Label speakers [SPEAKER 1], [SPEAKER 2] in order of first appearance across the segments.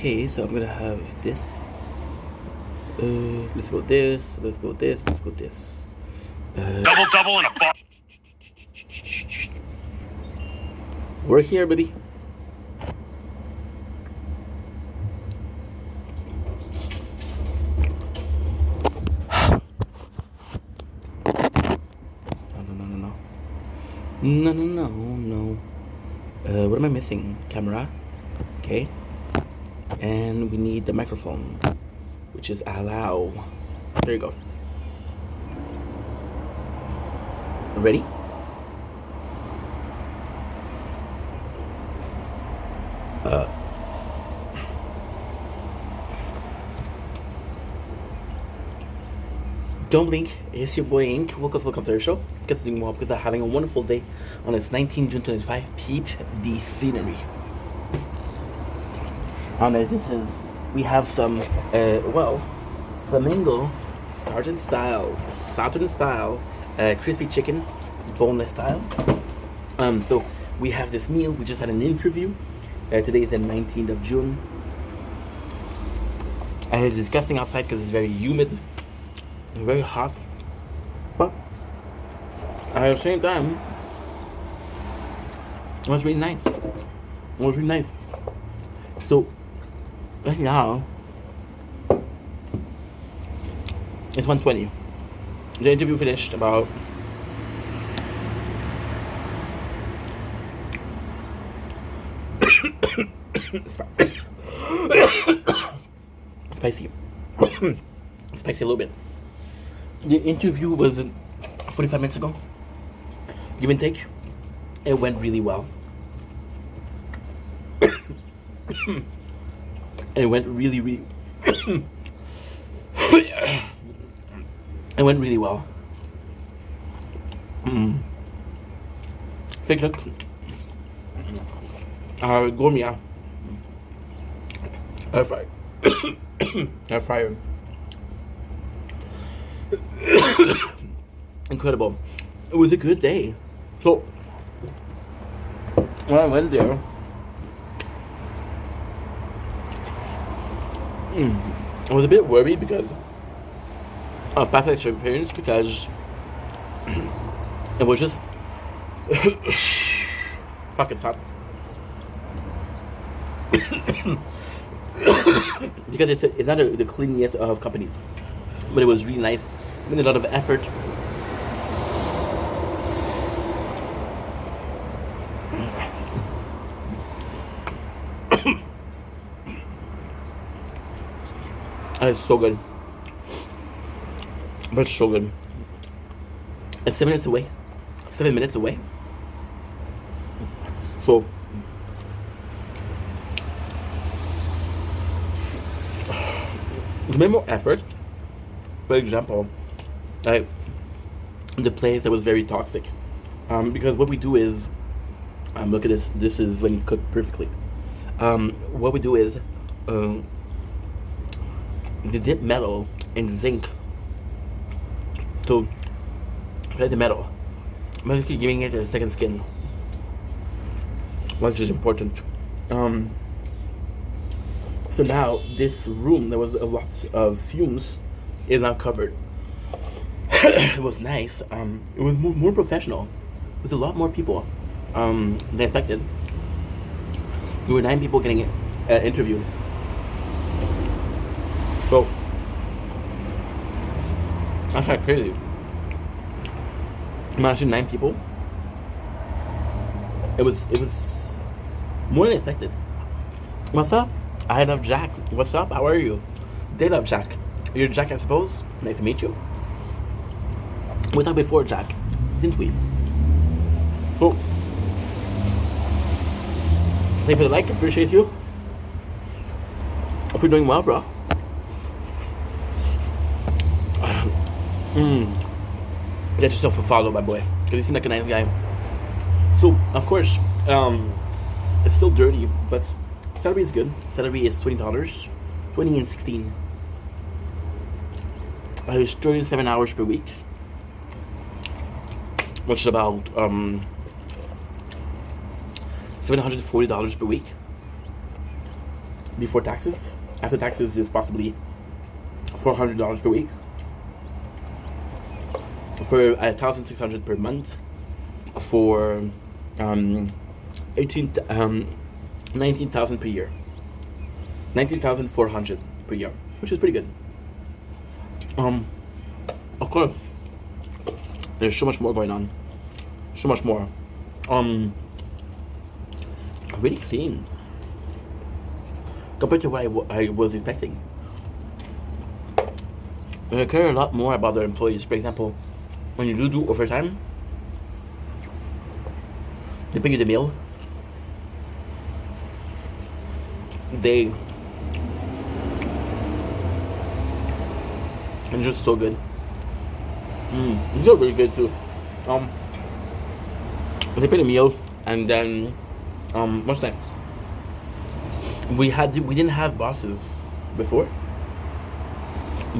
[SPEAKER 1] Okay, so I'm gonna have this. Let's go this. Let's go this. Let's go this.
[SPEAKER 2] Double double and a bar.
[SPEAKER 1] We're here, buddy. No. What am I missing? Camera. Okay. And we need the microphone, which is allow. There you go. Ready? Don't blink. It's your boy Ink. Welcome to the show. Continuing well because I'm having a wonderful day on this 19 June 25. Peep the scenery. And we have some, flamingo, Southern style, crispy chicken, boneless style. So we have this meal. We just had an interview. Today is the 19th of June. And it's disgusting outside because it's very humid, very hot. But at the same time, it was really nice. So right now, it's 1:20. The interview finished about spicy. Spicy a little bit. The interview was 45 minutes ago. Give and take. It went really well. It went really it went really well. Take a look. Gourmet. Air fryer. Air fryer. Incredible. It was a good day. So when I went there, I was a bit worried because of past experience, because it was just fucking hot. Because it's not the cleanest of companies, but it was really nice. Made a lot of effort. It's so good. But it's so good. It's 7 minutes away. 7 minutes away. So we made more effort. For example, like the place that was very toxic. Because what we do is, look at this. This is when you cook perfectly. What we do is, they dip metal in zinc to protect the metal, basically giving it a second skin, which is important. So now this room, there was a lot of fumes, is now covered. It was nice. It was more professional. There's a lot more people than expected. There were 9 people getting interviewed. So that's kind of crazy. Imagine 9 people. It was more than expected. What's up? I love Jack. What's up? How are you? They love Jack. You're Jack, I suppose. Nice to meet you. We talked before, Jack, didn't we? So thank you for the like. Appreciate you. Hope you're doing well, bro. Get yourself a follow, my boy, because you seem like a nice guy. So, of course, it's still dirty, but salary is good. Salary is $20, 20 and 16. It's 37 hours per week, which is about $740 per week. before taxes. After taxes is possibly $400 per week. For 1,600 per month. For 19,000 per year. 19,400 per year, which is pretty good. Of course, there's so much more going on. So much more. Really clean compared to what I was expecting. And I care a lot more about their employees. For example, when you do overtime, they pay you the meal. And just so good. These are really good too. They pay the meal, and then what's next? We didn't have bosses before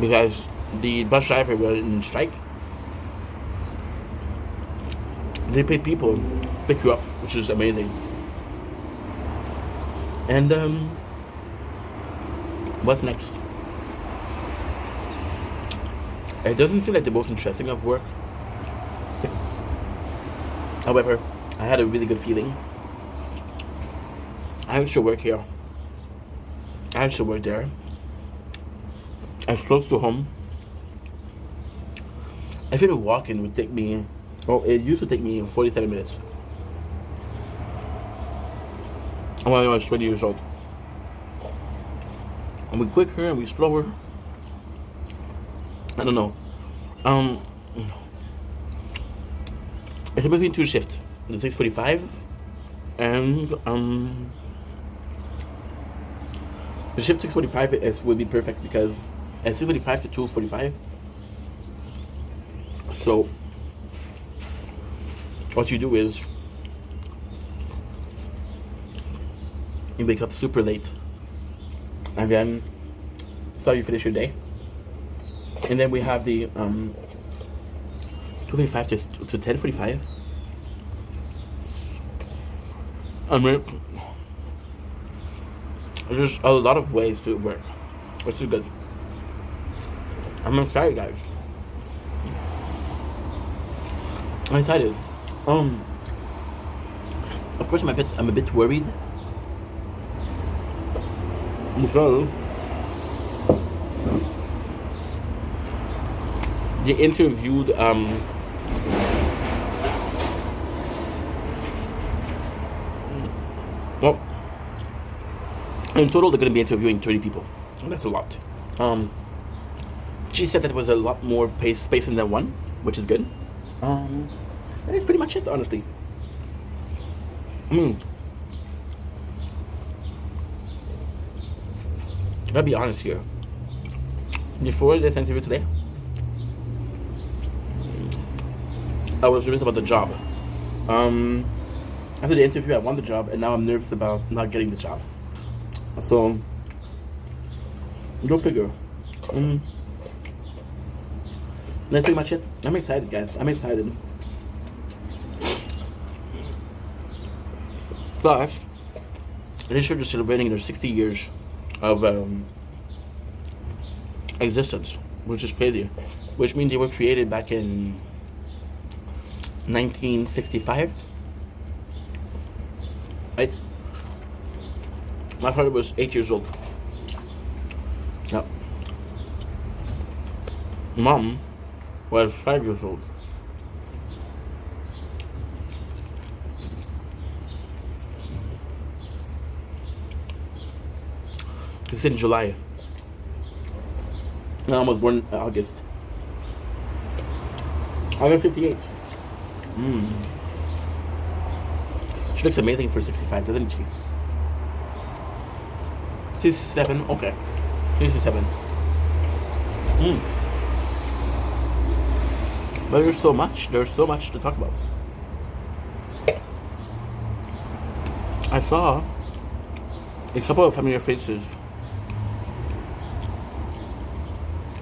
[SPEAKER 1] because the bus driver were in strike. They pay people pick you up, which is amazing. And what's next? It doesn't seem like the most interesting of work. However, I had a really good feeling. I should work here. I should work there. It's close to home. I feel walking would take me, it used to take me 47 minutes. When I was 20 years old. And we quicker and we slower. I don't know. It's between two shifts, the 6:45 and the shift 6:45 would be perfect because at 6:45 to 2:45. So what you do is you wake up super late, and then so you finish your day. And then we have the 2:45 to 10:45. There's a lot of ways to work, which is good. I'm excited, guys. I'm excited. Of course, I'm a bit worried because they interviewed well, in total they're going to be interviewing 30 people. That's a lot. She said that it was a lot more space than one, which is good. And that's pretty much it, honestly. I'll be honest here. Before this interview today, I was nervous about the job. After the interview, I won the job, and now I'm nervous about not getting the job. So, go figure. That's pretty much it. I'm excited, guys. I'm excited. Plus, this year they're celebrating their 60 years of existence, which is crazy. Which means they were created back in 1965, right? My father was 8 years old. Yep. Mom was 5 years old. It's in July. My mom was born in August 58. She looks amazing for 65, doesn't she? 67, okay. 67. But there's so much to talk about. I saw a couple of familiar faces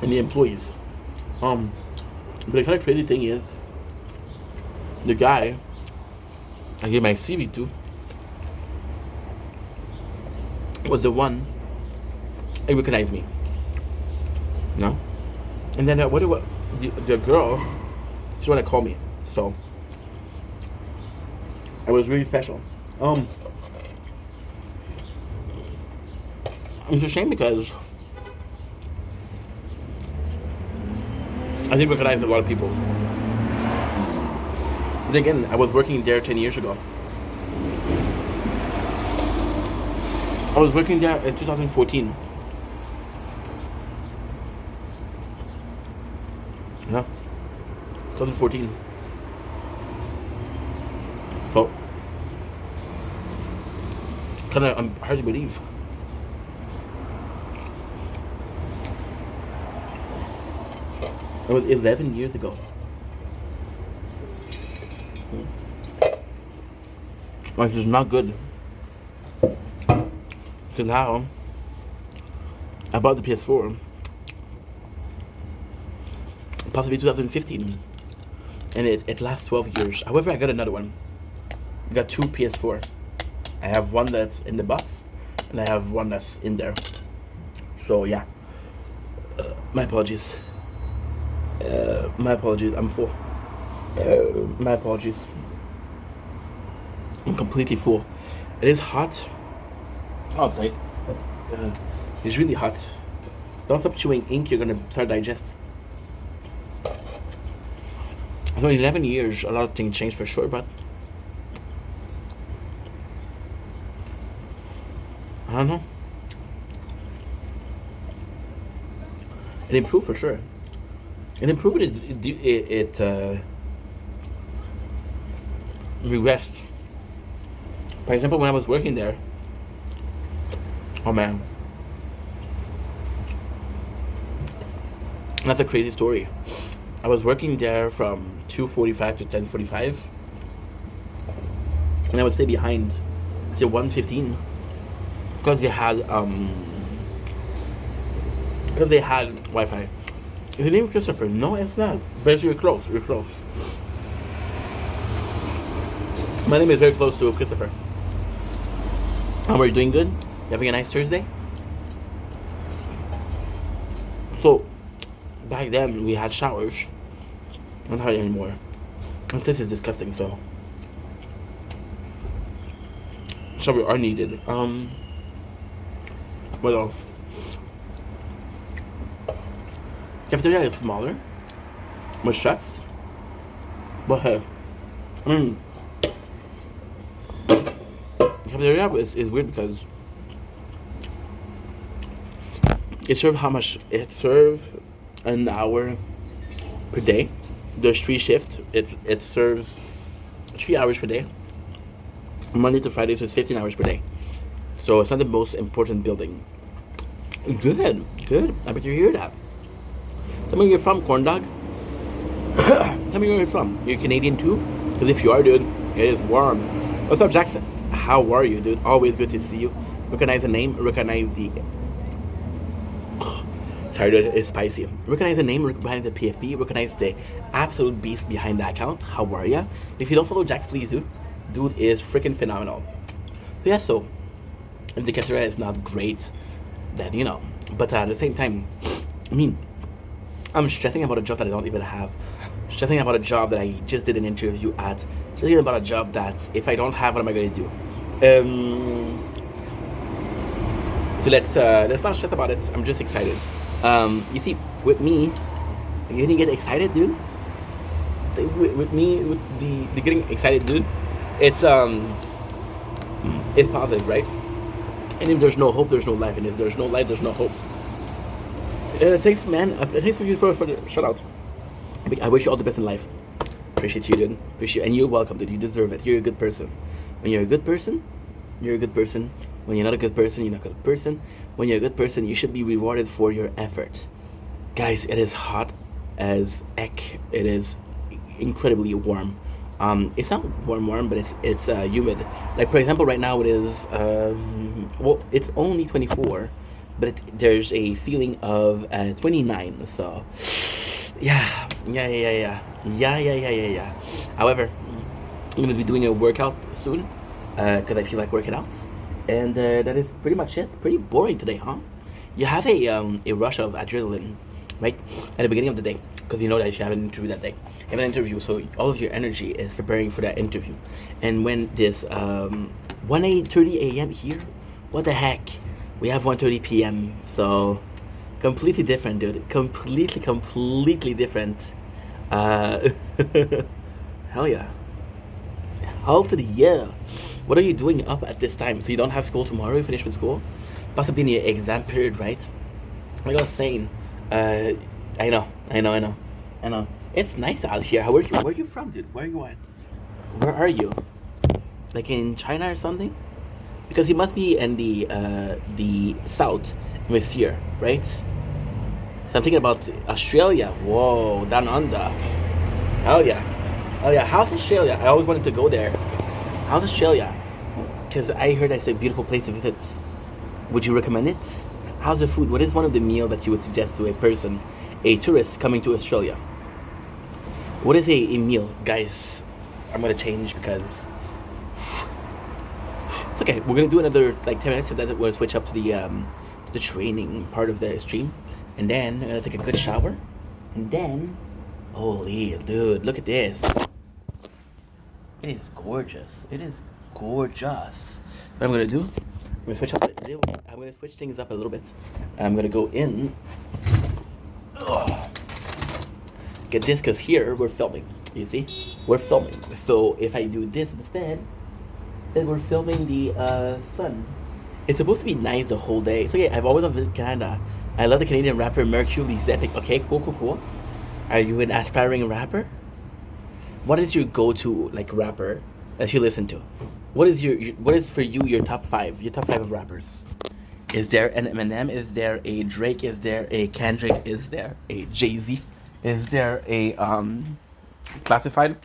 [SPEAKER 1] in the employees. But the kind of crazy thing is, the guy I gave my CV to was the one It recognized me. No? And then the girl, she wanted to call me. So it was really special. It's a shame because I did recognize a lot of people. But again, I was working there 10 years ago. I was working there in 2014. Yeah. 2014. So, kind of hard to believe. It was 11 years ago. Which is not good. So now, I bought the PS4. Possibly 2015. And it lasts 12 years. However, I got another one. I got two PS4. I have one that's in the box. And I have one that's in there. So yeah. My apologies. My apologies. I'm full. My apologies. I'm completely full. It is hot outside. It's really hot. Don't stop chewing ink. You're gonna start digest. So in 11 years, a lot of things changed for sure, but I don't know. It improved for sure. It improved. It regressed. For example, when I was working there, oh man, that's a crazy story. I was working there from 2:45 to 10:45, and I would stay behind till 1:15 because they had Wi-Fi. Is your name Christopher? No, it's not. But you're close. You're close. My name is very close to Christopher. How are you doing? Good? You having a nice Thursday? So, back then we had showers. Not hard anymore. And this is disgusting, so showers are needed. What else? Cafeteria is smaller, with chefs. But hey, I mean, cafeteria is weird because it serves how much? It serves an hour per day. There's 3 shifts. It serves 3 hours per day. Monday to Friday, so it's 15 hours per day. So it's not the most important building. Good, good. I bet you hear that. Tell me where you're from, corn dog. Tell me where you're from. You're Canadian too? Because if you are, dude, it is warm. What's up, Jackson? How are you, dude? Always good to see you. Recognize the name. Recognize the... Sorry, dude, it's spicy. Recognize the name behind the PFP. Recognize the absolute beast behind the account. How are ya? If you don't follow Jax, please do. Dude is freaking phenomenal. But yeah, so if the cafeteria is not great, then you know. But at the same time, I mean, I'm stressing about a job that I don't even have. Stressing about a job that I just did an interview at. Stressing about a job that if I don't have, what am I going to do? So let's not stress about it. I'm just excited. You see, with me, you didn't get excited, dude. With me, with the getting excited, dude. It's positive, right? And if there's no hope, there's no life. And if there's no life, there's no hope. Thanks, man. Thanks for the shout out. I wish you all the best in life. Appreciate you, dude. Appreciate you. And you're welcome, dude. You deserve it. You're a good person. When you're a good person, you're a good person. When you're not a good person, you're not a good person. When you're a good person, you should be rewarded for your effort. Guys, it is hot as heck. It is incredibly warm. It's not warm, but it's humid. Like for example, right now it is well, it's only 24, but there's a feeling of 29. So yeah. However, I'm gonna be doing a workout soon because I feel like working out, and that is pretty much it. Pretty boring today, huh? you have a rush of adrenaline, right, at the beginning of the day, because you know that you have an interview that day. You have an interview, so all of your energy is preparing for that interview. And when this 1:30 a.m. here, what the heck? We have 1:30 p.m. So completely different, dude. Completely different. Uh, hell yeah. Hell to the yeah. What are you doing up at this time? So you don't have school tomorrow? You finish with school? Possibly in your exam period, right? Like I was saying, uh, I know. It's nice out here. Where you from, dude? Where you at? Where are you? Like in China or something? Because you must be in the south hemisphere, right? So I'm thinking about Australia. Whoa, down under. Hell yeah. Oh yeah, how's Australia? I always wanted to go there. How's Australia? Because I heard it's a beautiful place to visit. Would you recommend it? How's the food? What is one of the meal that you would suggest to a person, a tourist coming to Australia? What is a meal, guys? I'm gonna change because it's okay. We're gonna do another like 10 minutes, and then we're gonna switch up to the training part of the stream, and then take a good shower, and then holy dude, look at this! It is gorgeous. It is gorgeous. What I'm gonna do? I'm gonna switch up. I'm gonna switch things up a little bit. I'm gonna go in. Ugh. Get this, cause here we're filming. You see, we're filming. So if I do this instead, then we're filming the sun. It's supposed to be nice the whole day. So yeah, I've always loved Canada. I love the Canadian rapper Mercury Epic. Okay, cool. Are you an aspiring rapper? What is your go-to like rapper that you listen to? What is for you your top five? Your top five of rappers? Is there an Eminem? Is there a Drake? Is there a Kendrick? Is there a Jay-Z? Is there a Classified?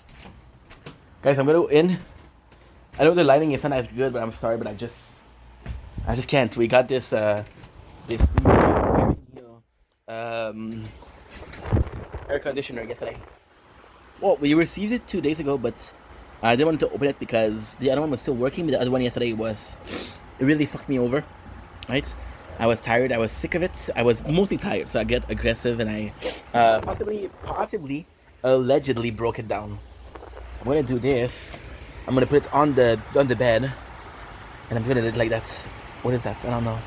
[SPEAKER 1] Guys, I'm gonna go in. I know the lighting isn't as good, but I'm sorry, but I just can't. We got this very new air conditioner yesterday. Well, we received it 2 days ago, but I didn't want to open it because the other one was still working, but the other one yesterday it really fucked me over, right? I was tired, I was sick of it, I was mostly tired, so I get aggressive and I possibly, allegedly broke it down. I'm gonna do this, I'm gonna put it on the bed, and I'm gonna do it like that. What is that? I don't know.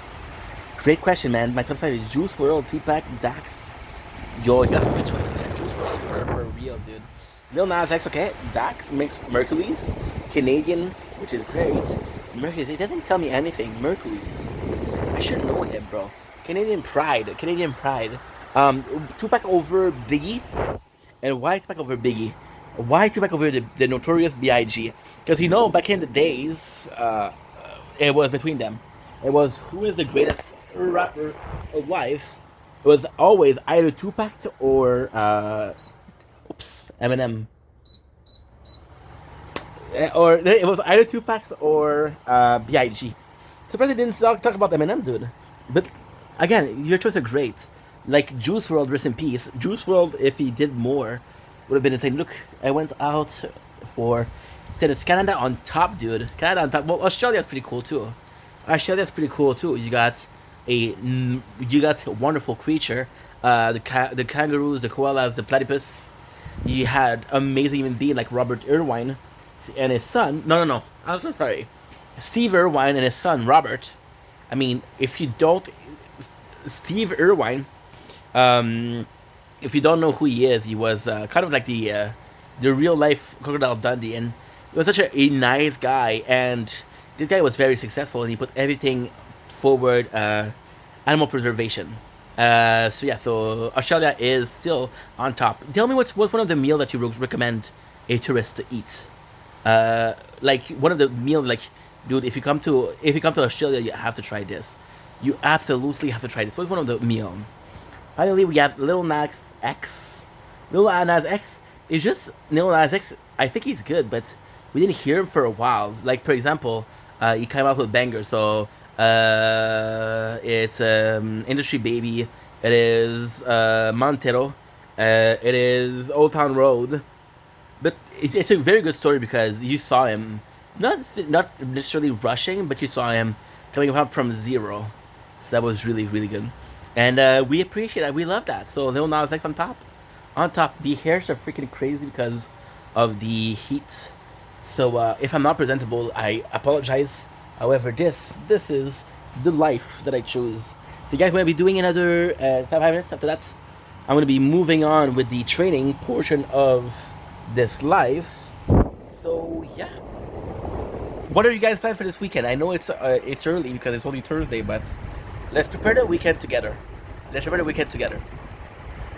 [SPEAKER 1] Great question, man. My top side is Juice WRLD, Tupac, Dax. Yo, you got some good choices there. Juice WRLD for real, dude. Lil Nas X, okay. Dax makes Mercury's Canadian, which is great. Mercury's, it doesn't tell me anything. Mercury's, I should know it, bro. Canadian Pride. Tupac over Biggie. And why Tupac over Biggie? Why Tupac over the notorious B.I.G.? Because you know, back in the days, it was between them. It was who is the greatest rapper alive. It was always either Tupac or Eminem. Or it was either Tupac or B.I.G. Surprised they didn't talk about Eminem, dude. But again, your choices are great. Like Juice WRLD, rest in peace. Juice WRLD, if he did more, would have been insane. Look, I went out for. Said it's Canada on top, dude. Canada on top. Well, Australia's pretty cool too. You got a wonderful creature. The kangaroos, the koalas, the platypus. You had amazing human being like Robert Irwine and his son. No. I'm so sorry. Steve Irwine and his son Robert. I mean, if you don't, Steve Irwine, if you don't know who he is, he was kind of like the real life Crocodile Dundee, and he was such a nice guy. And this guy was very successful, and he put everything forward, animal preservation. So Australia is still on top. Tell me what's one of the meal that you recommend a tourist to eat. Like one of the meal, like, dude, if you come to Australia, you have to try this. You absolutely have to try this. What's one of the meal? Finally, we have Lil Nas X. Lil Nas X is just Lil Nas X. I think he's good, but we didn't hear him for a while. Like, for example, he came out with bangers. So it's Industry Baby. It is Montero. It is Old Town Road. But it's a very good story because you saw him not necessarily rushing, but you saw him coming up from zero. So that was really, really good. And we appreciate it. We love that. So Lil Nas X on top. On top, the hairs are freaking crazy because of the heat. So if I'm not presentable, I apologize. However, this is the life that I chose. So you guys want to be doing another 5 minutes after that? I'm going to be moving on with the training portion of this life. So yeah, what are you guys planning for this weekend? I know it's early because it's only Thursday, but let's prepare the weekend together. Let's prepare the weekend together,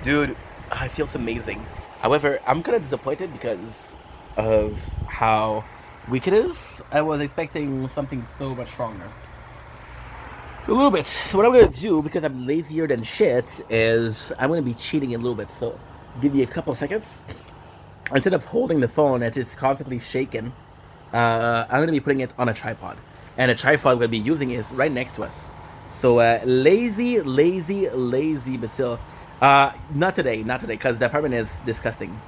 [SPEAKER 1] dude. I feel so amazing. However, I'm kind of disappointed because of how weak it is. I was expecting something so much stronger. So a little bit. So what I'm gonna do, because I'm lazier than shit, is I'm gonna be cheating a little bit. So give me a couple seconds. Instead of holding the phone as it's constantly shaking, I'm gonna be putting it on a tripod, and the tripod I'm gonna be using is right next to us. So lazy, but still, not today, because the apartment is disgusting.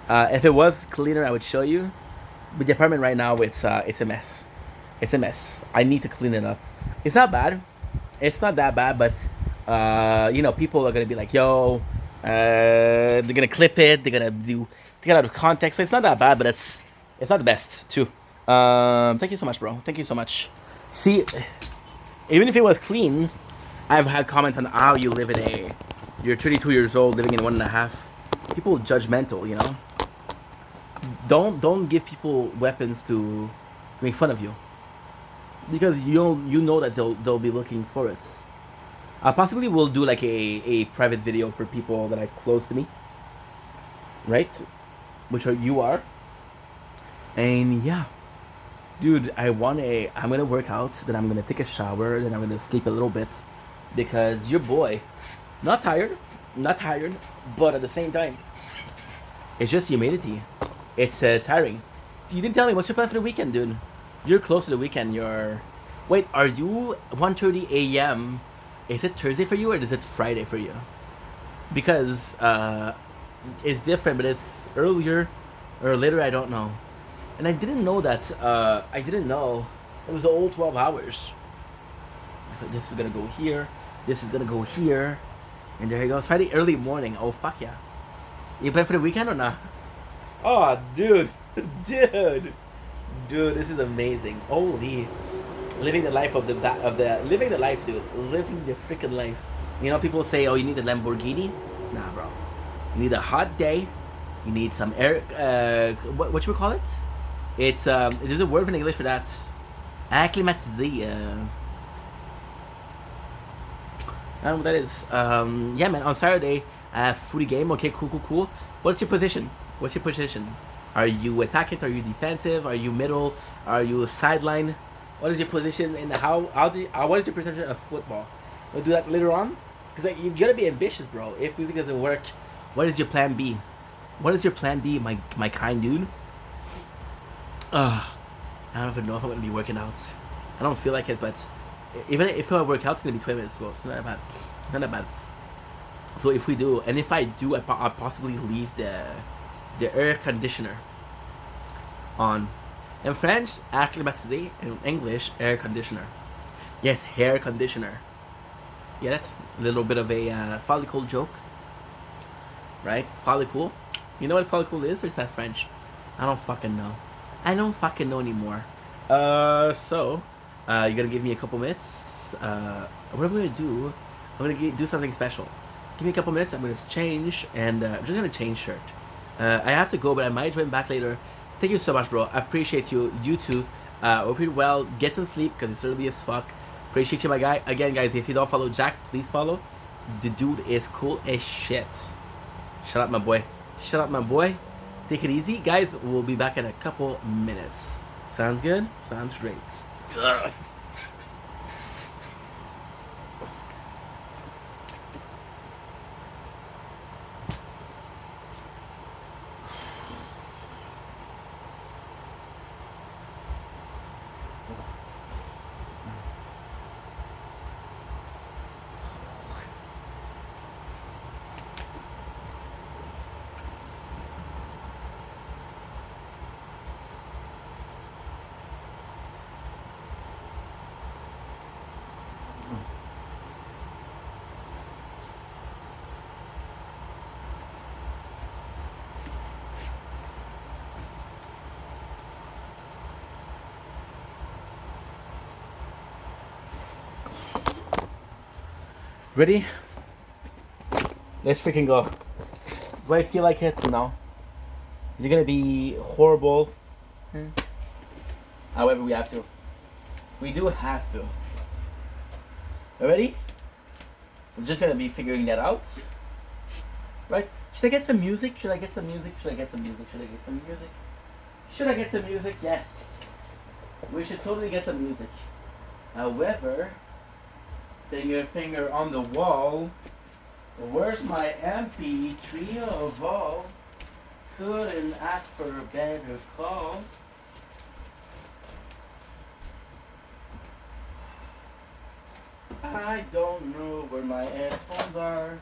[SPEAKER 1] If it was cleaner, I would show you. But the apartment right now, it's a mess. It's a mess. I need to clean it up. It's not bad. It's not that bad, but people are gonna be like, "Yo," they're gonna clip it. They're gonna take it out of context. So it's not that bad, but it's not the best too. Thank you so much, bro. Thank you so much. See, even if it was clean, I've had comments on how you live in a. You're 32 years old, living in 1.5. People judgmental, you know. Don't give people weapons to make fun of you, because you know that they'll be looking for it. I possibly will do like a private video for people that are close to me, right? Which you are. And yeah, dude, I'm gonna work out, then I'm gonna take a shower, then I'm gonna sleep a little bit, because your boy, not tired, but at the same time, it's just humidity. It's tiring. You didn't tell me what's your plan for the weekend, dude. You're close to the weekend. Wait, are you 1:30 a.m.? Is it Thursday for you or is it Friday for you? Because it's different, but it's earlier or later. I don't know. And I didn't know that. I didn't know it was the whole 12 hours. I thought this is gonna go here. This is gonna go here, and there you go. It's Friday early morning. Oh fuck yeah! You plan for the weekend or not? Oh, dude, dude, this is amazing. Holy, living the life of the living the life, dude. Living the freaking life. You know, people say, "Oh, you need a Lamborghini." Nah, bro. You need a hot day. You need some air. What you call it? It's there's a word in English for that. Acclimatisé. I don't know what that is. Yeah, man. On Saturday, footy game. Okay, cool. What's your position? Are you attacking? Are you defensive? Are you middle? Are you sideline? What is your position? And what is your perception of football? We'll do that later on. Because you gotta be ambitious, bro. If we think it doesn't work, what is your plan B? What is your plan B, my kind dude? I don't even know if I'm gonna be working out. I don't feel like it, but even if I work out, it's gonna be 20 minutes full. It's not that bad. Not that bad. So if we do, and if I do, I possibly leave the air conditioner on. In French, air climatisé. In English, air conditioner. Yes, hair conditioner. Yeah, that's a little bit of a follicle joke, right? Follicle. You know what follicle is, or is that French? I don't fucking know. I don't fucking know anymore. So, you're gonna give me a couple minutes. What I'm gonna do? I'm gonna do something special. Give me a couple minutes. I'm gonna change, and I'm just gonna change shirt. I have to go, but I might join back later. Thank you so much, bro. I appreciate you. You too. Hope you're well. Get some sleep, because it's early as fuck. Appreciate you, my guy. Again, guys, if you don't follow Jack, please follow. The dude is cool as shit. Shut up, my boy. Take it easy, guys. We'll be back in a couple minutes. Sounds good? Sounds great. Ugh. Ready? Let's freaking go. Do I feel like it? No. Is it gonna be horrible? However, we have to. We do have to. Ready? We're just gonna be figuring that out. Right? Should I get some music? Should I get some music? Should I get some music? Should I get some music? Should I get some music? Yes. We should totally get some music. However, finger on the wall. Where's my MP3 of all? Couldn't ask for a better call. I don't know where my headphones are.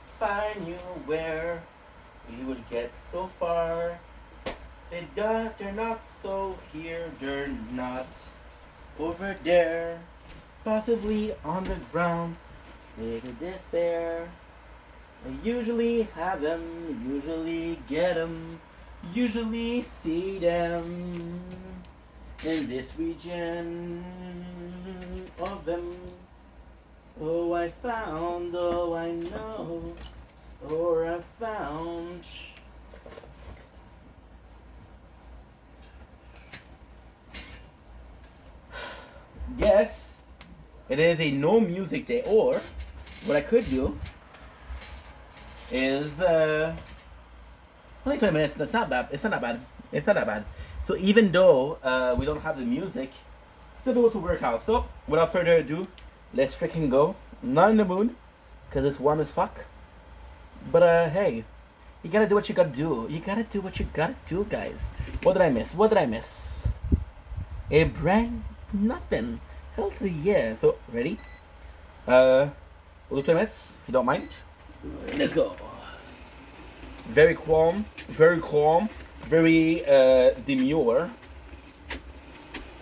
[SPEAKER 1] If I knew where we would get so far. They're not so here, they're not over there. Possibly on the ground, little despair. I usually have them, usually get them, usually see them in this region of them. Oh, I found, oh, I know, or I found. Yes, it is a no music day, or what I could do is only 20 minutes. That's not bad. It's not that bad. It's not that bad. So even though we don't have the music, still be able to work out. So without further ado, let's freaking go. Not in the mood, cause it's warm as fuck. But hey, you gotta do what you gotta do. You gotta do what you gotta do, guys. What did I miss? What did I miss? A brand nothing. Healthy, yeah. So ready? We'll do 20 minutes if you don't mind. Let's go. Very calm, very calm, very demure.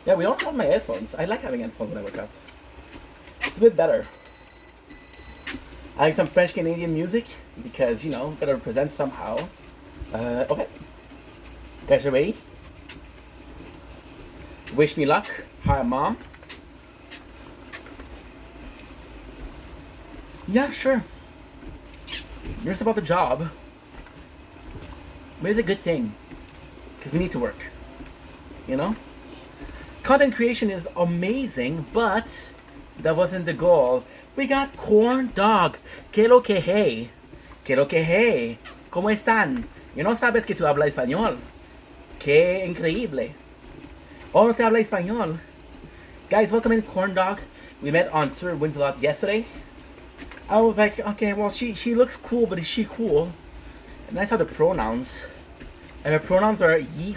[SPEAKER 1] Yeah, we don't have my headphones. I like having headphones when I work out. It's a bit better. I like some French Canadian music because, you know, gotta represent somehow. Okay. Guys, are ready? Wish me luck. Hi, Mom. Yeah, sure. You're just about the job. But it's a good thing. Because we need to work. You know? Content creation is amazing, but that wasn't the goal. We got corn dog. Que lo que hey? Que lo que hey? ¿Cómo están? Yo no sabes que tú hablas español. Que increíble. Oh, no te habla español. Guys, welcome in Corn Dog. We met on Sir Wins-A-Lot yesterday. I was like, okay, well, she looks cool, but is she cool? And I saw the pronouns. And her pronouns are ye